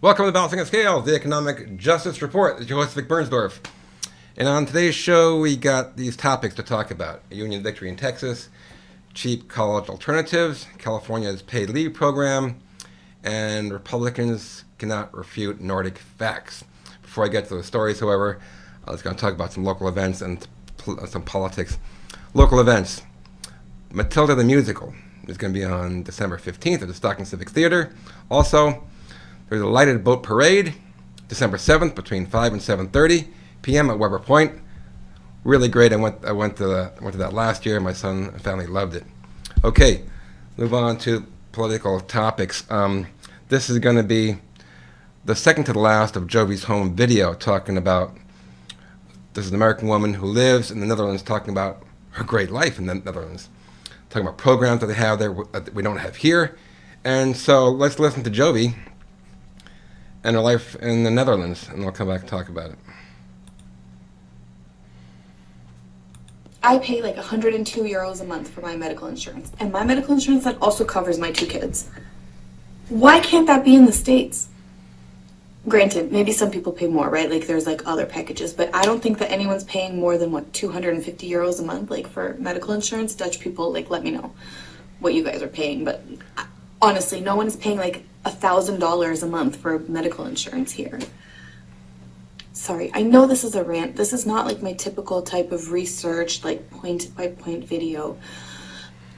Welcome to Balancing the Scales, the Economic Justice Report. It's your host, Bernsdorff. And on today's show, we got these topics to talk about. A union victory in Texas, cheap college alternatives, California's paid leave program, and Republicans cannot refute Nordic facts. Before I get to the stories, however, I was going to talk about some local events and some politics. Local events. Matilda the Musical is going to be on December 15th at the Stockton Civic Theater. Also, there's a lighted boat parade, December 7th between 5 and 7:30 p.m. at Weber Point. Really great. I went to that last year. My son and family loved it. Okay, move on to political topics. This is going to be the second to the last of Jovi's home video talking about, this is an American woman who lives in the Netherlands talking about her great life in the Netherlands, talking about programs that they have there that we don't have here. And so let's listen to Jovi and her life in the Netherlands, and I'll come back and talk about it. I pay like 102 euros a month for my medical insurance, and my medical insurance that also covers my 2 kids. Why can't that be in the States? Granted, maybe some people pay more, right? Like there's like other packages, but I don't think that anyone's paying more than 250 euros a month like for medical insurance. Dutch people, like, let me know what you guys are paying, but honestly, no one is paying like $1,000 a month for medical insurance here. Sorry, I know this is a rant. This is not like my typical type of research, like point by point video,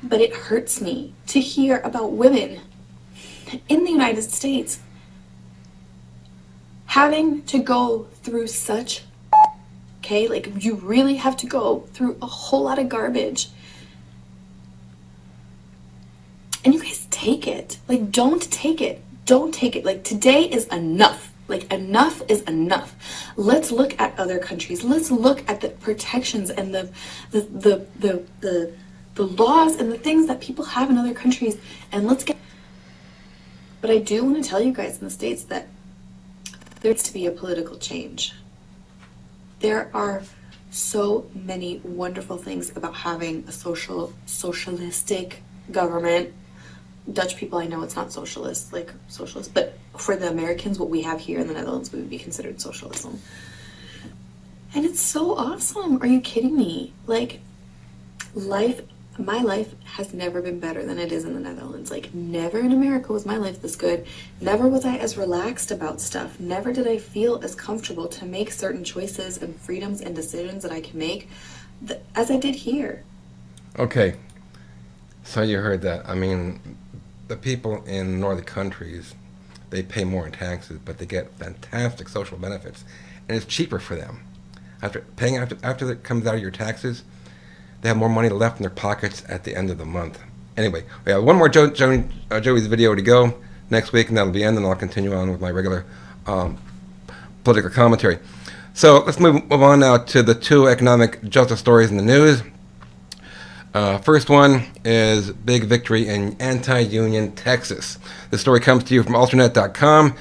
but it hurts me to hear about women in the United States having to go through such, okay, like you really have to go through a whole lot of garbage. And you guys take it. Like, don't take it. Don't take it. Like, today is enough. Like, enough is enough. Let's look at other countries. Let's look at the protections and the laws and the things that people have in other countries, and let's get. But I do want to tell you guys in the States that there needs to be a political change. There are so many wonderful things about having a socialistic government. Dutch people, I know it's not socialist, but for the Americans, what we have here in the Netherlands, we would be considered socialism. And it's so awesome. Are you kidding me? Like, my life has never been better than it is in the Netherlands. Like, never in America was my life this good. Never was I as relaxed about stuff. Never did I feel as comfortable to make certain choices and freedoms and decisions that I can make as I did here. Okay, so you heard that. I mean, the people in northern countries, they pay more in taxes, but they get fantastic social benefits, and it's cheaper for them. After it comes out of your taxes, they have more money left in their pockets at the end of the month. Anyway, we have one more Joey's video to go next week, and that'll be end, and I'll continue on with my regular political commentary. So let's move on now to the 2 economic justice stories in the news. First one is big victory in anti-union Texas. This story comes to you from Alternet.com,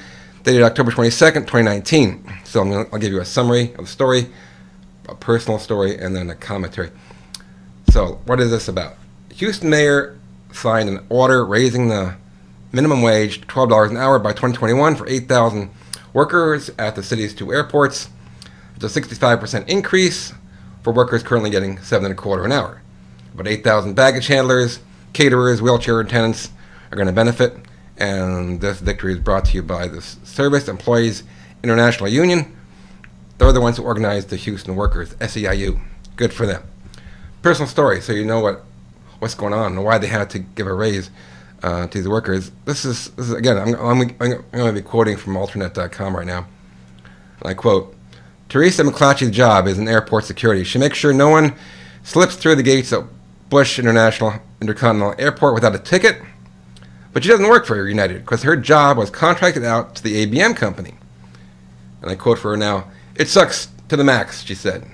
dated October 22nd, 2019. So I'll give you a summary of the story, a personal story, and then a commentary. So what is this about? Houston mayor signed an order raising the minimum wage to $12 an hour by 2021 for 8,000 workers at the city's 2 airports. It's a 65% increase for workers currently getting $7.25 an hour. About 8,000 baggage handlers, caterers, wheelchair attendants are going to benefit, and this victory is brought to you by the Service Employees International Union. They're the ones who organized the Houston workers, SEIU. Good for them. Personal story, so you know what's going on and why they had to give a raise to these workers. This is again, I'm going to be quoting from Alternet.com right now. And I quote, Teresa McClatchy's job is in airport security. She makes sure no one slips through the gates of Bush International Intercontinental Airport without a ticket, but she doesn't work for United because her job was contracted out to the ABM company. And I quote for her now, "It sucks to the max," she said.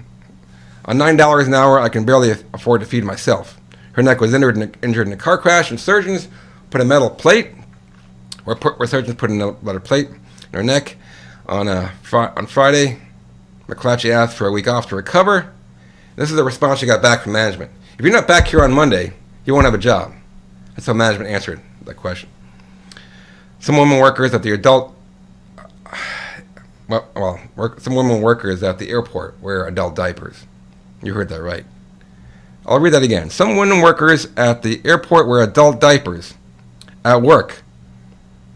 "On $9 an hour, I can barely afford to feed myself." Her neck was injured in a car crash, and surgeons put a metal plate, where surgeons put a metal plate in her neck. On Friday, McClatchy asked for a week off to recover. This is the response she got back from management. "If you're not back here on Monday, you won't have a job." That's how management answered that question. Some women workers at the adult some women workers at the airport wear adult diapers. You heard that right. I'll read that again. Some women workers at the airport wear adult diapers at work.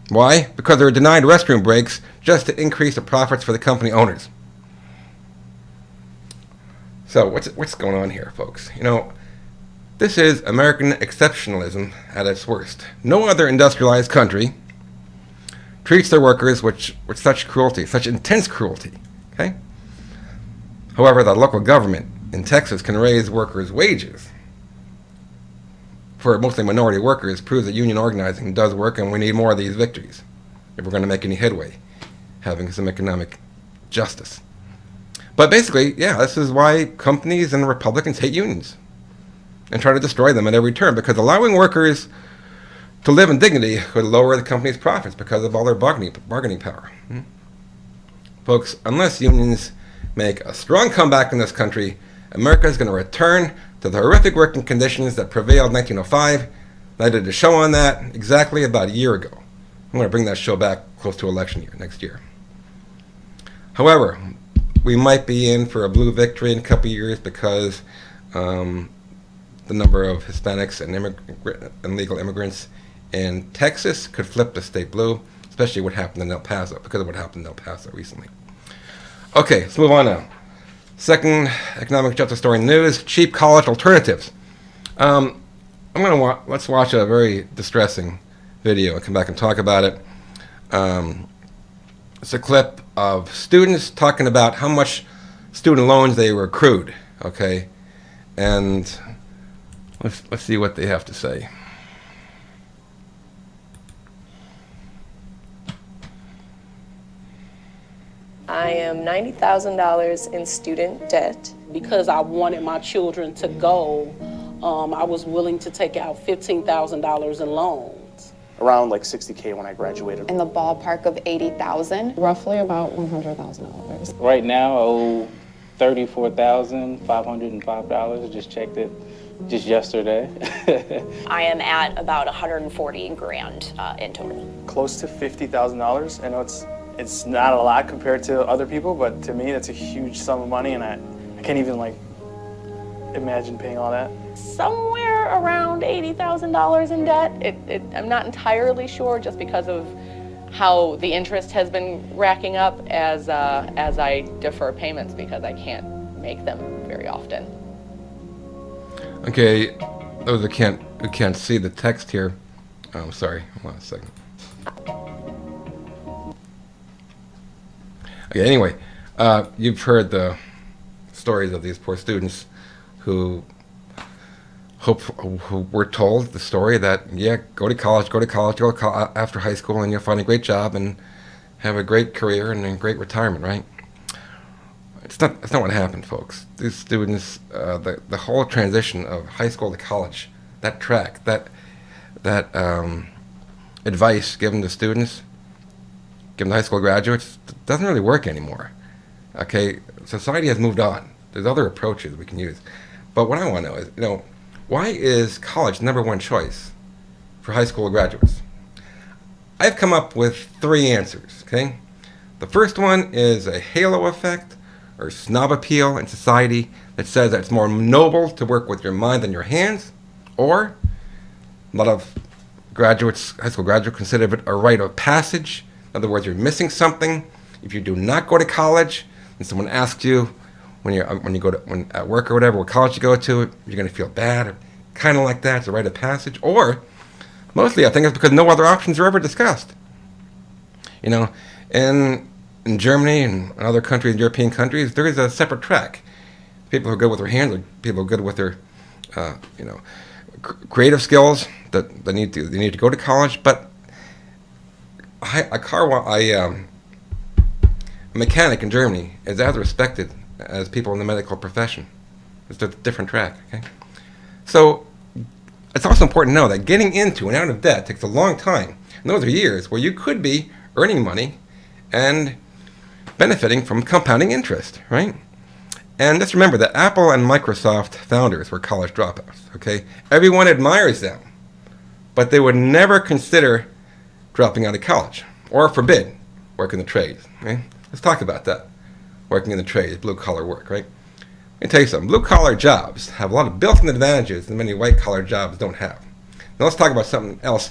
Why? Because they were denied restroom breaks just to increase the profits for the company owners. So what's going on here, folks? This is American exceptionalism at its worst. No other industrialized country treats their workers with such cruelty, such intense cruelty. Okay? However, the local government in Texas can raise workers' wages for mostly minority workers proves that union organizing does work, and we need more of these victories if we're going to make any headway having some economic justice. But basically, yeah, this is why companies and Republicans hate unions and try to destroy them at every turn, because allowing workers to live in dignity would lower the company's profits because of all their bargaining power. Folks, unless unions make a strong comeback in this country, America is going to return to the horrific working conditions that prevailed in 1905. I did a show on that exactly about a year ago. I'm going to bring that show back close to election year, next year. However, we might be in for a blue victory in a couple of years because the number of Hispanics and legal immigrants in Texas could flip the state blue, especially what happened in El Paso, because of what happened in El Paso recently. Okay, let's move on now. Second economic justice story in the news: cheap college alternatives. Let's watch a very distressing video and come back and talk about it. It's a clip of students talking about how much student loans they were accrued. Okay, and let's see what they have to say. I am $90,000 in student debt. Because I wanted my children to go, I was willing to take out $15,000 in loans. Around like $60K when I graduated. In the ballpark of $80,000. Roughly about $100,000. Right now, I owe $34,505. Just checked it just yesterday. I am at about 140 grand in total. Close to $50,000. I know it's not a lot compared to other people, but to me that's a huge sum of money, and I can't even imagine paying all that. Somewhere around $80,000 in debt. I'm not entirely sure, just because of how the interest has been racking up as I defer payments, because I can't make them very often. Okay, those who can't see the text here. Sorry, hold on a second. Okay, anyway, you've heard the stories of these poor students who were told the story that, yeah, go to college after high school, and you'll find a great job and have a great career and a great retirement, right? That's not what happened, folks. These students, the whole transition of high school to college, that track, that advice given to students, given to high school graduates, doesn't really work anymore. Okay, society has moved on. There's other approaches we can use. But what I want to know is, why is college the number one choice for high school graduates? I've come up with 3 answers, okay? The first one is a halo effect or snob appeal in society that says that it's more noble to work with your mind than your hands, or a lot of graduates, high school graduates, consider it a rite of passage. In other words, you're missing something. If you do not go to college, and someone asks you when at work or whatever, what college you go to, you're going to feel bad, or kind of like that. It's a rite of passage. Or mostly, I think it's because no other options are ever discussed. In Germany and other countries, European countries, there is a separate track. People who are good with their hands, or people who are good with their, creative skills that they need to go to college. But a mechanic in Germany is as respected as people in the medical profession. It's a different track, okay? So it's also important to know that getting into and out of debt takes a long time. And those are years where you could be earning money and benefiting from compounding interest, right? And just remember that Apple and Microsoft founders were college dropouts, okay? Everyone admires them, but they would never consider dropping out of college, or forbid working the trades, okay? Let's talk about that. Working in the trades, blue-collar work, right? Let me tell you something. Blue-collar jobs have a lot of built-in advantages that many white-collar jobs don't have. Now let's talk about something else.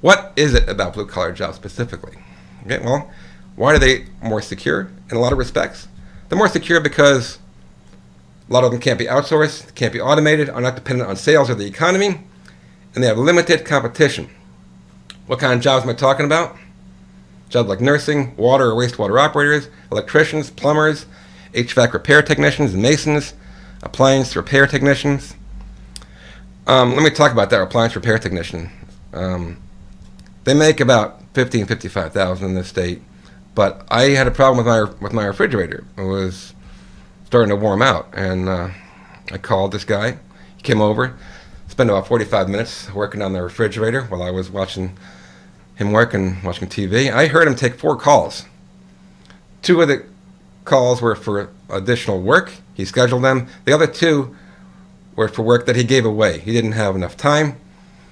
What is it about blue-collar jobs specifically? Okay, well, why are they more secure in a lot of respects? They're more secure because a lot of them can't be outsourced, can't be automated, are not dependent on sales or the economy, and they have limited competition. What kind of jobs am I talking about? Jobs like nursing, water or wastewater operators, electricians, plumbers, HVAC repair technicians, masons, appliance repair technicians. Let me talk about that appliance repair technician. They make about $55,000 in this state, but I had a problem with my refrigerator. It was starting to warm out, and I called this guy. He came over, spent about 45 minutes working on the refrigerator while I was watching him work and watching TV. I heard him take 4 calls. 2 of the calls were for additional work. He scheduled them. The other 2 were for work that he gave away. He didn't have enough time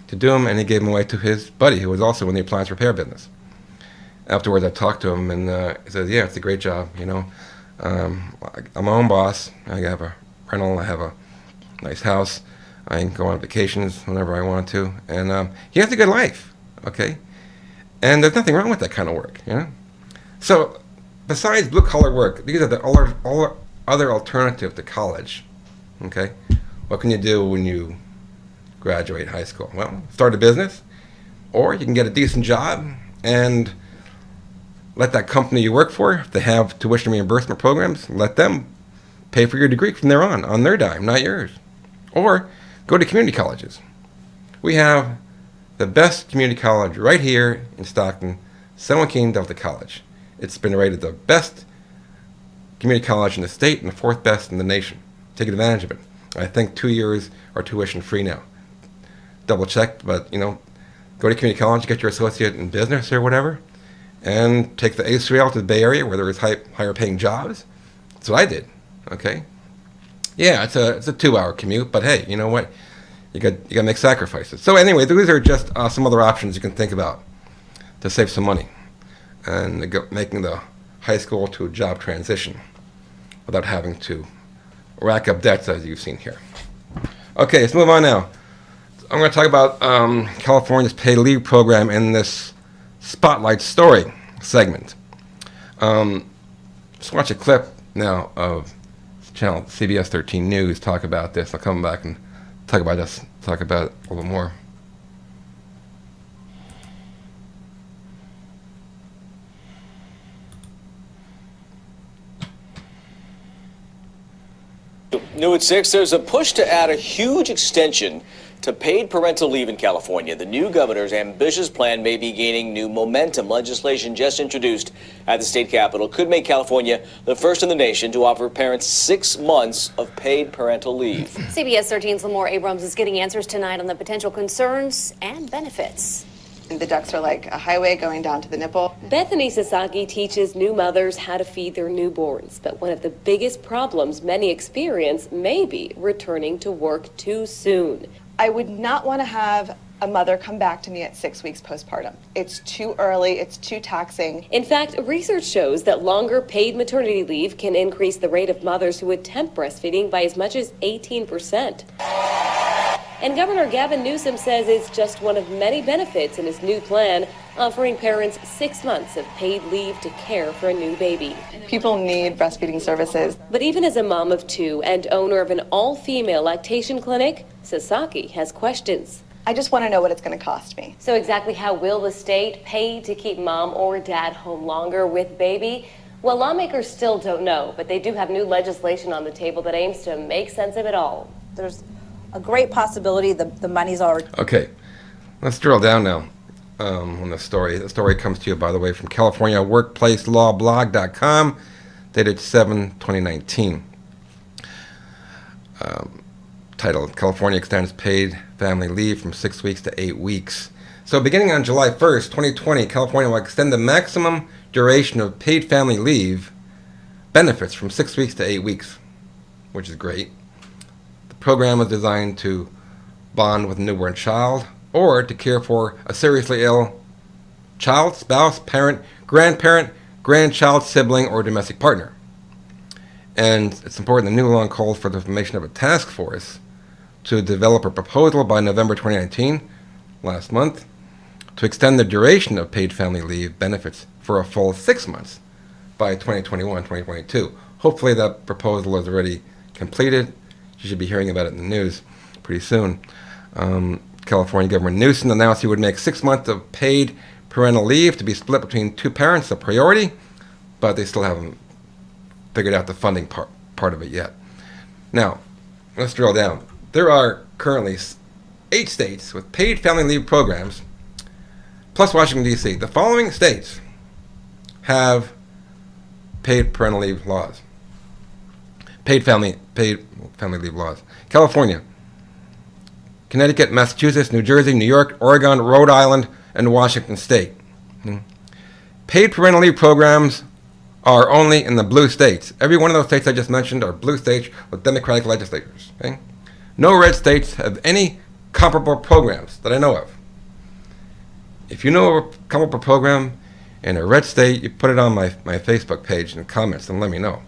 to do them, and he gave them away to his buddy who was also in the appliance repair business. Afterwards, I talked to him, and he said, yeah, it's a great job, you know. I'm my own boss. I have a rental. I have a nice house. I can go on vacations whenever I want to. And he has a good life, okay? And there's nothing wrong with that kind of work, you know? So besides blue-collar work, these are the all other alternative to college, okay? What can you do when you graduate high school? Well, start a business, or you can get a decent job and let that company you work for, if they have tuition reimbursement programs, let them pay for your degree from there on their dime, not yours. Or go to community colleges. We have the best community college right here in Stockton, San Joaquin Delta College. It's been rated the best community college in the state and the 4th best in the nation. Take advantage of it. I think 2 years are tuition free now. Double check, but you know, go to community college, get your associate in business or whatever, and take the ACE rail to the Bay Area where there is higher paying jobs. That's what I did, okay? Yeah, it's a 2-hour commute, but hey, you know what? You got to make sacrifices. So anyway, these are just some other options you can think about to save some money and making the high school to a job transition without having to rack up debts as you've seen here. Okay, let's move on now. I'm going to talk about California's paid leave program in this Spotlight Story segment. Just watch a clip now of channel CBS 13 News talk about this. I'll come back and talk about it a little more. New at 6, there's a push to add a huge extension to paid parental leave in California. The new governor's ambitious plan may be gaining new momentum. Legislation just introduced at the state capitol could make California the first in the nation to offer parents 6 months of paid parental leave. CBS 13's Lamore Abrams is getting answers tonight on the potential concerns and benefits. The ducts are like a highway going down to the nipple. Bethany Sasaki teaches new mothers how to feed their newborns, but one of the biggest problems many experience may be returning to work too soon. I would not want to have a mother come back to me at 6 weeks postpartum. It's too early, it's too taxing. In fact, research shows that longer paid maternity leave can increase the rate of mothers who attempt breastfeeding by as much as 18%. And Governor Gavin Newsom says it's just one of many benefits in his new plan, offering parents 6 months of paid leave to care for a new baby. People need breastfeeding services. But even as a mom of 2 and owner of an all-female lactation clinic, Sasaki has questions. I just want to know what it's going to cost me. So exactly how will the state pay to keep mom or dad home longer with baby? Well, lawmakers still don't know, but they do have new legislation on the table that aims to make sense of it all. There's a great possibility the money's already... Okay, let's drill down now on the story. The story comes to you, by the way, from CaliforniaWorkplaceLawBlog.com, dated 7/2019. Titled, California extends paid family leave from 6 weeks to 8 weeks. So beginning on July 1st, 2020, California will extend the maximum duration of paid family leave benefits from 6 weeks to 8 weeks, which is great. The program is designed to bond with a newborn child or to care for a seriously ill child, spouse, parent, grandparent, grandchild, sibling, or domestic partner. And it's important, the new law calls for the formation of a task force to develop a proposal by November 2019, last month, to extend the duration of paid family leave benefits for a full 6 months by 2021, 2022. Hopefully that proposal is already completed. You should be hearing about it in the news pretty soon. California Governor Newsom announced he would make 6 months of paid parental leave to be split between two parents a priority, but they still haven't figured out the funding part of it yet. Now, let's drill down. There are currently 8 states with paid family leave programs, plus Washington, D.C. The following states have paid parental leave laws. Paid family leave laws. California, Connecticut, Massachusetts, New Jersey, New York, Oregon, Rhode Island, and Washington State. Paid parental leave programs are only in the blue states. Every one of those states I just mentioned are blue states with Democratic legislators. Okay? No red states have any comparable programs that I know of. If you know a comparable program in a red state, you put it on my Facebook page in the comments and let me know.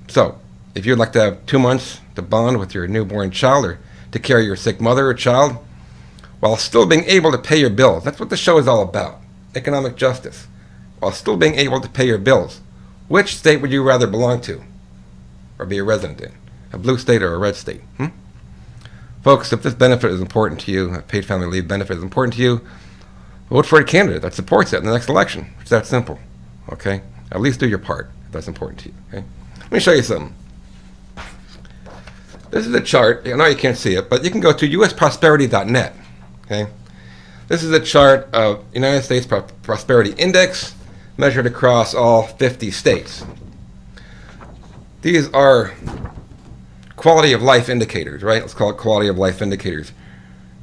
So, if you'd like to have 2 months to bond with your newborn child or to care your sick mother or child while still being able to pay your bills, that's what the show is all about, economic justice, while still being able to pay your bills. Which state would you rather belong to or be a resident in? A blue state or a red state? Folks, if this benefit is important to you, a paid family leave benefit is important to you, vote for a candidate that supports it in the next election. It's that simple, okay? At least do your part if that's important to you, okay? Let me show you something. This is a chart. I know you can't see it, but you can go to usprosperity.net, okay? This is a chart of United States Prosperity Index measured across all 50 states. These are quality of life indicators, right? Let's call it quality of life indicators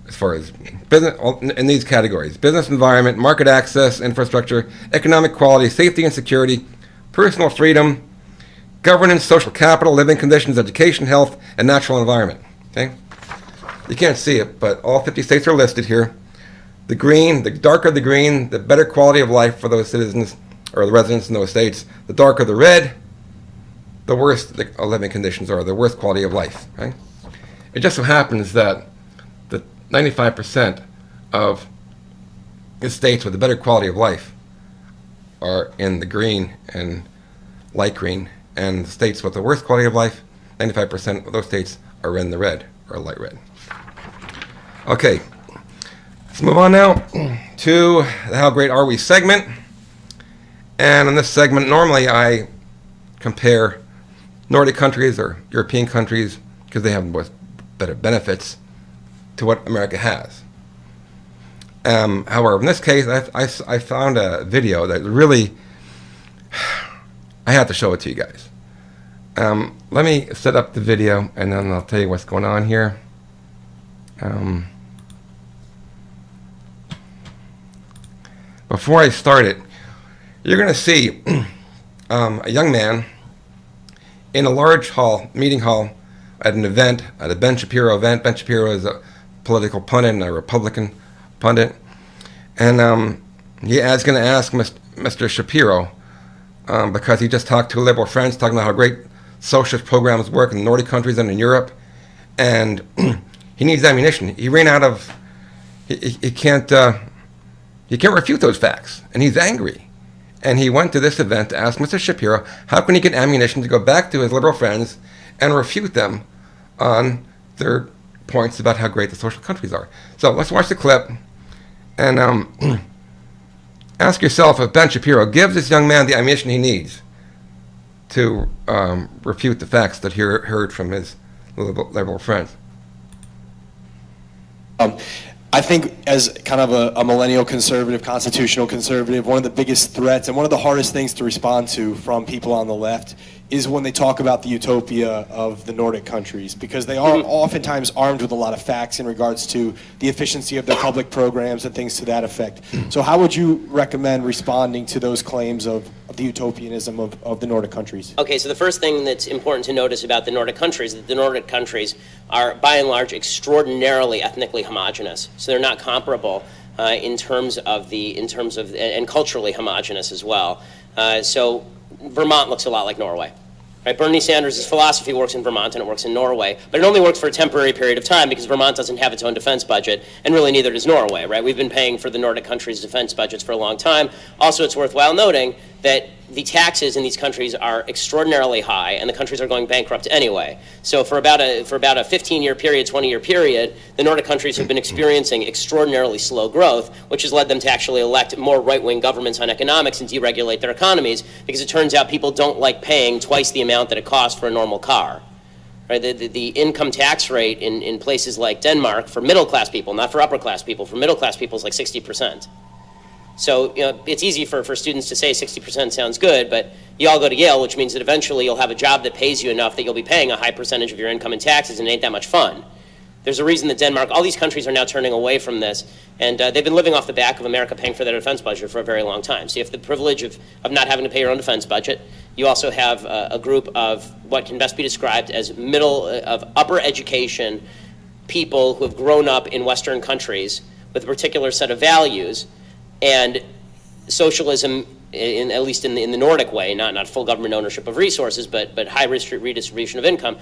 as far as business, in these categories: business environment, market access, infrastructure, economic quality, safety and security, personal freedom, governance, social capital, living conditions, education, health, and natural environment. Okay? You can't see it, but all 50 states are listed here. The green, the darker the green, the better quality of life for those citizens or the residents in those states. The darker the red, the worse the living conditions are, the worst quality of life. Right? It just so happens that the 95% of the states with the better quality of life are in the green and light green, and the states with the worst quality of life, 95% of those states are in the red or light red. Okay, let's move on now to the How Great Are We segment. And in this segment, normally I compare Nordic countries or European countries, because they have better benefits, to what America has. However, in this case, I found a video that really, I have to show it to you guys. Let me set up the video and then I'll tell you what's going on here. Before I start it, you're going to see a young man in a large hall, meeting hall, at an event, at a Ben Shapiro event. Ben Shapiro is a political pundit and a Republican pundit. And he is going to ask Mr. Shapiro, because he just talked to liberal friends, talking about how great socialist programs work in the Nordic countries and in Europe. And he needs ammunition. He ran out of, he can't refute those facts. And he's angry. And he went to this event to ask Mr. Shapiro, how can he get ammunition to go back to his liberal friends and refute them on their points about how great the social countries are. So let's watch the clip and ask yourself if Ben Shapiro gives this young man the ammunition he needs to refute the facts that he heard from his liberal friends. I think as kind of a millennial conservative, constitutional conservative, one of the biggest threats and one of the hardest things to respond to from people on the left is when they talk about the utopia of the Nordic countries, because they are oftentimes armed with a lot of facts in regards to the efficiency of their public programs and things to that effect. So how would you recommend responding to those claims of the utopianism of the Nordic countries? Okay, so the first thing that's important to notice about the Nordic countries is that the Nordic countries are, by and large, extraordinarily ethnically homogenous. So they're not comparable in terms of and culturally homogenous as well. So Vermont looks a lot like Norway. Right? Bernie Sanders' philosophy works in Vermont and it works in Norway, but it only works for a temporary period of time because Vermont doesn't have its own defense budget, and really neither does Norway. Right? We've been paying for the Nordic countries' defense budgets for a long time. Also, it's worthwhile noting that the taxes in these countries are extraordinarily high, and the countries are going bankrupt anyway. So for about a 15-year period, 20-year period, the Nordic countries have been experiencing extraordinarily slow growth, which has led them to actually elect more right-wing governments on economics and deregulate their economies, because it turns out people don't like paying twice the amount that it costs for a normal car. Right? The income tax rate in places like Denmark for middle-class people, not for upper-class people, for middle-class people is like 60%. So it's easy for students to say 60% sounds good, but you all go to Yale, which means that eventually you'll have a job that pays you enough that you'll be paying a high percentage of your income in taxes, and it ain't that much fun. There's a reason that Denmark, all these countries are now turning away from this, and they've been living off the back of America paying for their defense budget for a very long time. So you have the privilege of not having to pay your own defense budget. You also have a group of what can best be described as upper education people who have grown up in Western countries with a particular set of values. And socialism, at least in the Nordic way, not full government ownership of resources, but high redistribution of income,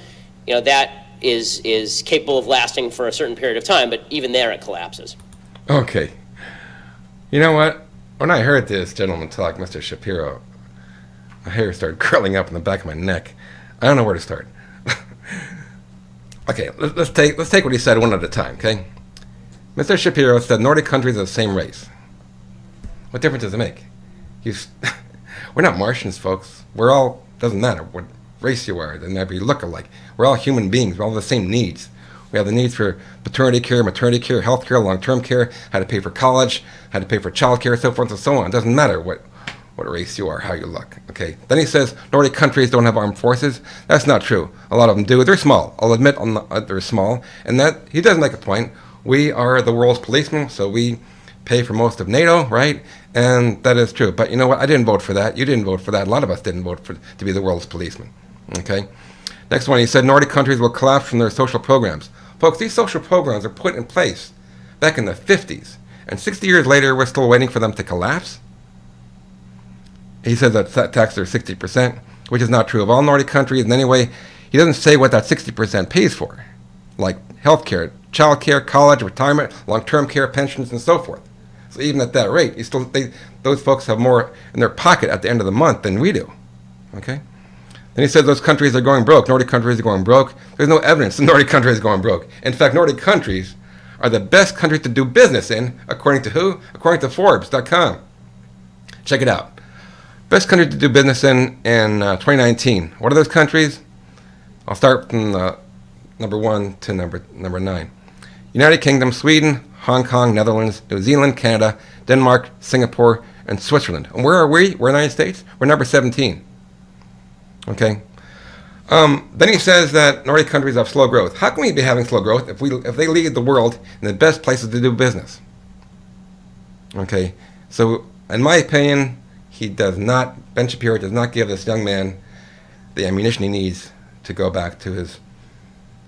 that is capable of lasting for a certain period of time, but even there it collapses. Okay. You know what? When I heard this gentleman talk, Mr. Shapiro, my hair started curling up in the back of my neck. I don't know where to start. Okay, let's take what he said one at a time, okay? Mr. Shapiro said Nordic countries are the same race. What difference does it make? We're not Martians, folks. We're all, doesn't matter what race you are, doesn't matter if you look alike. We're all human beings. We all have the same needs. We have the needs for paternity care, maternity care, health care, long-term care, how to pay for college, how to pay for child care, so forth and so on. It doesn't matter what race you are, how you look, okay? Then he says Nordic countries don't have armed forces. That's not true. A lot of them do. They're small. I'll admit they're small. And that, he does make a point. We are the world's policemen, so we pay for most of NATO, right? And that is true. But you know what? I didn't vote for that. You didn't vote for that. A lot of us didn't vote to be the world's policeman. Okay? Next one, he said Nordic countries will collapse from their social programs. Folks, these social programs are put in place back in the 50s. And 60 years later, we're still waiting for them to collapse? He says that taxes are 60%, which is not true of all Nordic countries. And anyway, he doesn't say what that 60% pays for, like health care, child care, college, retirement, long-term care, pensions, and so forth. So even at that rate, those folks have more in their pocket at the end of the month than we do. Okay? Then he says those countries are going broke. Nordic countries are going broke. There's no evidence the Nordic countries are going broke. In fact, Nordic countries are the best countries to do business in, according to who? According to Forbes.com. Check it out. Best country to do business in 2019. What are those countries? I'll start from number 1 to number 9. United Kingdom, Sweden, Hong Kong, Netherlands, New Zealand, Canada, Denmark, Singapore, and Switzerland. And where are we? We're the United States. We're number 17. Okay. Then he says that Nordic countries have slow growth. How can we be having slow growth if they lead the world in the best places to do business? Okay. So, in my opinion, Ben Shapiro does not give this young man the ammunition he needs to go back to his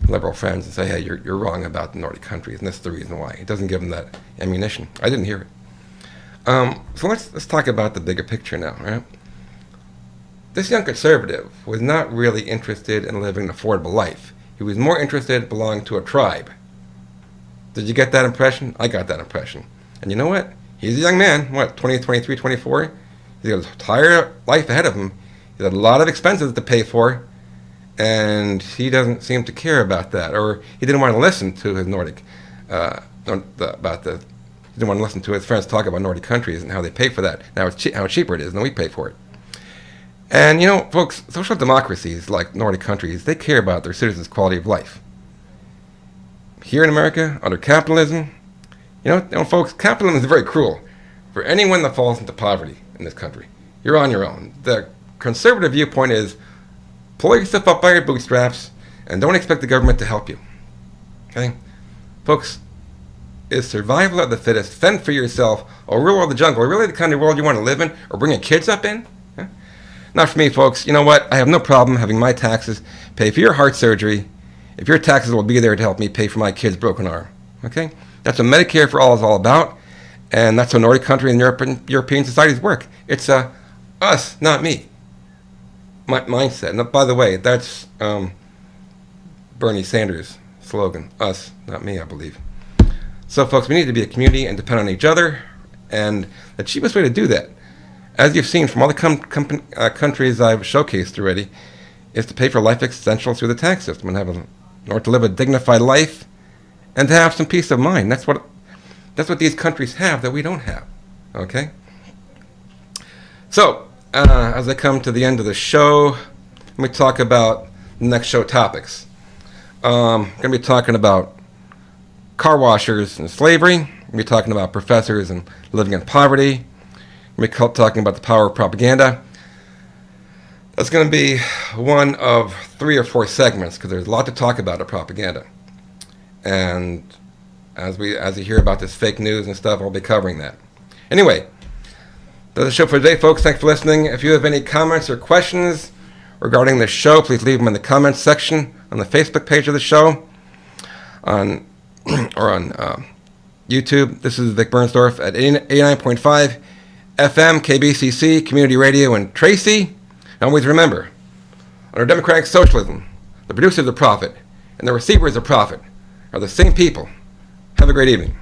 liberal friends and say, hey, you're wrong about the Nordic countries, and this is the reason why. He doesn't give them that ammunition. I didn't hear it. So let's talk about the bigger picture now, right? This young conservative was not really interested in living an affordable life. He was more interested in belonging to a tribe. Did you get that impression? I got that impression. And you know what? He's a young man, 20, 23, 24? He's got his entire life ahead of him. He's got a lot of expenses to pay for, and he doesn't seem to care about that. Or he didn't want to listen to his Nordic, he didn't want to listen to his friends talk about Nordic countries and how they pay for that. Now how cheaper it is than we pay for it. And you know, folks, social democracies like Nordic countries, they care about their citizens' quality of life. Here in America, under capitalism, you know, folks, capitalism is very cruel for anyone that falls into poverty in this country. You're on your own. The conservative viewpoint is pull yourself up by your bootstraps and don't expect the government to help you. Okay? Folks, is survival of the fittest, fend for yourself, or rule of the jungle really the kind of world you want to live in or bring your kids up in? Huh? Not for me, folks. You know what? I have no problem having my taxes pay for your heart surgery if your taxes will be there to help me pay for my kid's broken arm. Okay? That's what Medicare for All is all about. And that's how Nordic countries and European societies work. It's a us, not me mindset. And by the way, that's Bernie Sanders' slogan, us, not me, I believe. So folks, we need to be a community and depend on each other. And the cheapest way to do that, as you've seen from all the countries I've showcased already, is to pay for life essentials through the tax system and in order to live a dignified life and to have some peace of mind. That's what these countries have that we don't have. Okay? So, as I come to the end of the show, let me talk about the next show topics. I'm going to be talking about car washers and slavery. I'm going to be talking about professors and living in poverty. I'm going to be talking about the power of propaganda. That's going to be one of 3 or 4 segments because there's a lot to talk about of propaganda. And as you hear about this fake news and stuff, I'll be covering that. Anyway, that's the show for today, folks. Thanks for listening. If you have any comments or questions regarding the show, please leave them in the comments section on the Facebook page of the show or on YouTube. This is Vic Bernsdorff at 89.5 FM, KBCC, Community Radio in Tracy. And always remember, under democratic socialism, the producers of profit and the receivers of profit are the same people. Have a great evening.